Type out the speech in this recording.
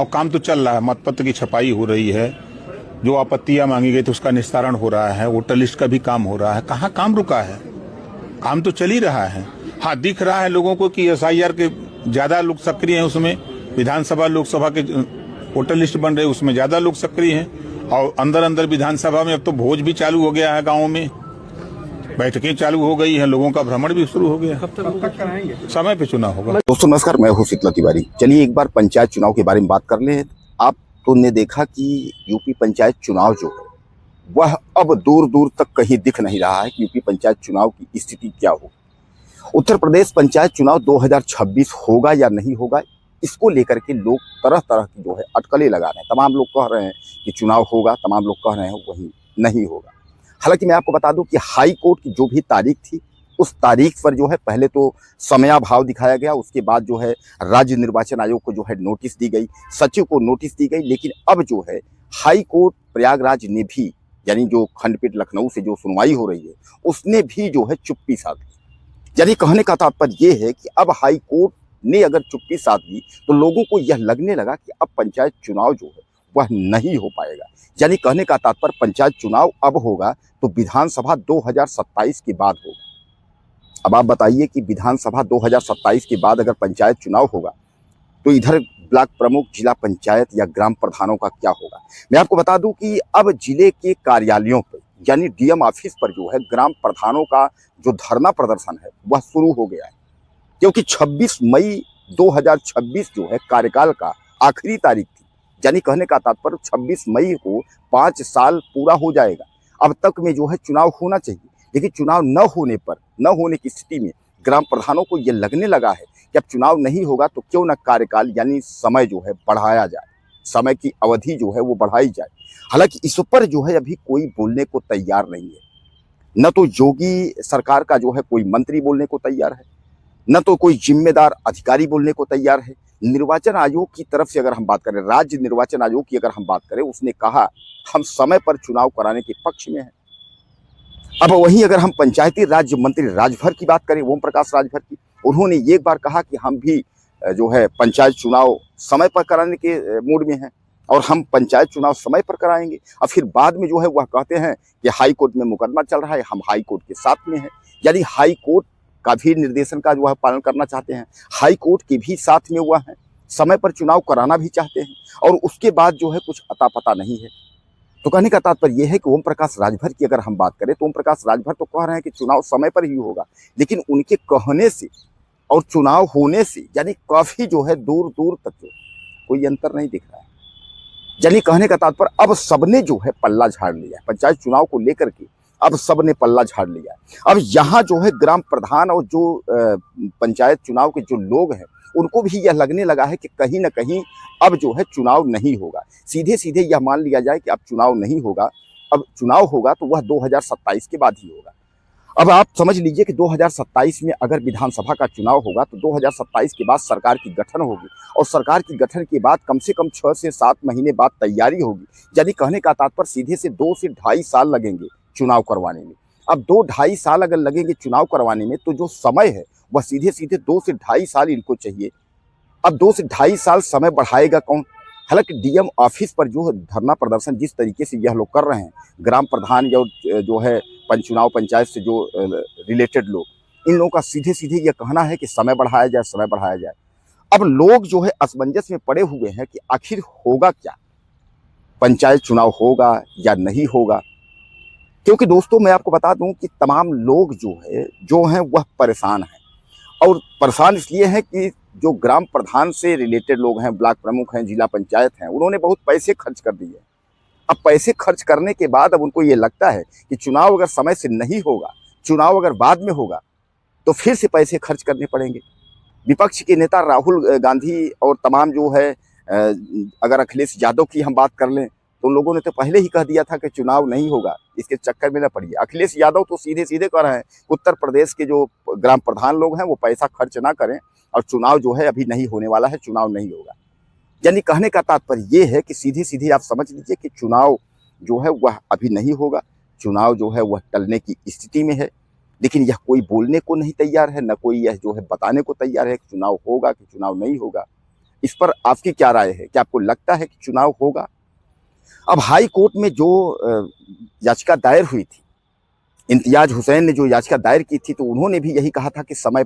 और काम तो चल रहा है, मतपत्र की छपाई हो रही है, जो आपत्तियां मांगी गई थी उसका निस्तारण हो रहा है, वोटर लिस्ट का भी काम हो रहा है। कहाँ काम रुका है? काम तो चल ही रहा है। हाँ, दिख रहा है लोगों को कि SIR के ज्यादा लोग सक्रिय हैं, उसमें विधानसभा लोकसभा के वोटर लिस्ट बन रहे, उसमें ज्यादा लोग सक्रिय हैं। और अंदर अंदर विधानसभा में अब तो भोज भी चालू हो गया है, गाँव में बैठकें चालू हो गई है, लोगों का भ्रमण भी शुरू हो गया। कब तक कराएंगे? समय पे चुनाव होगा। दोस्तों नमस्कार, मैं हूं शीतला तिवारी। चलिए एक बार पंचायत चुनाव के बारे में बात कर लें। आप तो ने देखा कि यूपी पंचायत चुनाव जो है वह अब दूर दूर तक कहीं दिख नहीं रहा है कि यूपी पंचायत चुनाव की स्थिति क्या हो। उत्तर प्रदेश पंचायत चुनाव 2026 होगा या नहीं होगा, इसको लेकर के लोग तरह तरह की जो है अटकलें लगा रहे हैं। तमाम लोग कह रहे हैं कि चुनाव होगा, तमाम लोग कह रहे हैं वही नहीं होगा। हालांकि मैं आपको बता दूं कि हाई कोर्ट की जो भी तारीख थी, उस तारीख पर जो है पहले तो समयाभाव दिखाया गया, उसके बाद जो है राज्य निर्वाचन आयोग को जो है नोटिस दी गई, सचिव को नोटिस दी गई। लेकिन अब जो है हाई कोर्ट प्रयागराज ने भी, यानी जो खंडपीठ लखनऊ से जो सुनवाई हो रही है, उसने भी जो है चुप्पी साध ली। यानी कहने का तात्पर्य यह है कि अब हाई कोर्ट ने अगर चुप्पी साध ली तो लोगों को यह लगने लगा कि अब पंचायत चुनाव जो है वह नहीं हो पाएगा। यानी कहने का तात्पर्य पंचायत चुनाव अब होगा तो विधानसभा 2027 के बाद होगा। अब आप बताइए कि विधानसभा 2027 के बाद अगर पंचायत चुनाव होगा तो इधर ब्लॉक प्रमुख, जिला पंचायत या ग्राम प्रधानों का क्या होगा। मैं आपको बता दूं कि अब जिले के कार्यालयों पर, यानी DM ऑफिस पर जो है ग्राम प्रधानों का जो धरना प्रदर्शन है वह शुरू हो गया है, क्योंकि 26 मई 2026 जो है कार्यकाल का आखिरी तारीख थी। यानी कहने का तात्पर्य 26 मई को 5 साल पूरा हो जाएगा। अब तक में जो है चुनाव होना चाहिए, लेकिन चुनाव न होने की स्थिति में ग्राम प्रधानों को यह लगने लगा है कि अब चुनाव नहीं होगा तो क्यों न कार्यकाल यानी समय जो है बढ़ाया जाए, समय की अवधि जो है वो बढ़ाई जाए। हालांकि इस पर जो है अभी कोई बोलने को तैयार नहीं है। न तो योगी सरकार का जो है कोई मंत्री बोलने को तैयार है, न तो कोई जिम्मेदार अधिकारी बोलने को तैयार है। निर्वाचन आयोग की तरफ से अगर हम बात करें, राज्य निर्वाचन आयोग की अगर हम बात करें, उसने कहा हम समय पर चुनाव कराने के पक्ष में हैं। अब वहीं अगर हम पंचायती राज्य मंत्री राजभर की बात करें, ओम प्रकाश राजभर की, उन्होंने एक बार कहा कि हम भी जो है पंचायत चुनाव समय पर कराने के मूड में हैं और हम पंचायत चुनाव समय पर कराएंगे। और फिर बाद में जो है वह कहते हैं कि हाई कोर्ट में मुकदमा चल रहा है, हम हाई कोर्ट के साथ में हैं। यानी हाई कोर्ट का भी निर्देशन का जो है पालन करना चाहते हैं, हाई कोर्ट के भी साथ में वह है, समय पर चुनाव कराना भी चाहते हैं, और उसके बाद जो है कुछ अता पता नहीं है। तो कहने का तात्पर्य यह है कि ओम प्रकाश राजभर की अगर हम बात करें तो ओम प्रकाश राजभर तो कह रहे हैं कि चुनाव समय पर ही होगा, लेकिन उनके कहने से और चुनाव होने से यानी काफी जो है दूर दूर तक जो कोई अंतर नहीं दिख रहा है। यानी कहने का तात्पर्य अब सबने जो है पल्ला झाड़ लिया है पंचायत चुनाव को लेकर के, अब सबने पल्ला झाड़ लिया है। अब यहाँ जो है ग्राम प्रधान और जो पंचायत चुनाव के जो लोग हैं उनको भी यह लगने लगा है कि कहीं ना कहीं अब जो है चुनाव नहीं होगा। सीधे सीधे यह मान लिया जाए कि अब चुनाव नहीं होगा, अब चुनाव होगा तो वह 2027 के बाद ही होगा। अब आप समझ लीजिए कि 2027 में अगर विधानसभा का चुनाव होगा तो 2027 के बाद सरकार की गठन होगी, और सरकार की गठन के बाद कम से कम 6 से 7 महीने बाद तैयारी होगी। यानी कहने का तात्पर्य सीधे से 2 से ढाई साल लगेंगे चुनाव करवाने में। अब 2-2.5 साल अगर लगेंगे चुनाव करवाने में, तो जो समय है वह सीधे सीधे 2 से ढाई साल इनको चाहिए। अब 2 से ढाई साल समय बढ़ाएगा कौन? हालांकि DM ऑफिस पर जो धरना प्रदर्शन जिस तरीके से यह लोग कर रहे हैं, ग्राम प्रधान या जो है चुनाव पंचायत से जो रिलेटेड लोग, इन लोगों का सीधे सीधे यह कहना है कि समय बढ़ाया जाए, समय बढ़ाया जाए। अब लोग जो है असमंजस में पड़े हुए हैं कि आखिर होगा क्या, पंचायत चुनाव होगा या नहीं होगा। क्योंकि दोस्तों मैं आपको बता दूं कि तमाम लोग जो हैं वह परेशान हैं, और परेशान इसलिए हैं कि जो ग्राम प्रधान से रिलेटेड लोग हैं, ब्लॉक प्रमुख हैं, जिला पंचायत हैं, उन्होंने बहुत पैसे खर्च कर दिए। अब पैसे खर्च करने के बाद अब उनको ये लगता है कि चुनाव अगर समय से नहीं होगा, चुनाव अगर बाद में होगा तो फिर से पैसे खर्च करने पड़ेंगे। विपक्ष के नेता राहुल गांधी और तमाम जो है, अगर अखिलेश यादव की हम बात कर लें तो लोगों ने तो पहले ही कह दिया था कि चुनाव नहीं होगा, इसके चक्कर में न पड़िए। अखिलेश यादव तो सीधे सीधे कह रहे हैं उत्तर प्रदेश के जो ग्राम प्रधान लोग हैं वो पैसा खर्च ना करें, और चुनाव जो है अभी नहीं होने वाला है, चुनाव नहीं होगा। यानी कहने का तात्पर्य ये है कि सीधे सीधे आप समझ लीजिए कि चुनाव जो है वह अभी नहीं होगा, चुनाव जो है वह टलने की स्थिति में है। लेकिन यह कोई बोलने को नहीं तैयार है, न कोई यह जो है बताने को तैयार है कि चुनाव होगा कि चुनाव नहीं होगा। इस पर आपकी क्या राय है? क्या आपको लगता है कि चुनाव होगा? अब हाई कोर्ट में जो याचिका दायर हुई थी, इम्तियाज हुसैन ने जो याचिका दायर की थी, तो उन्होंने भी यही कहा था कि समय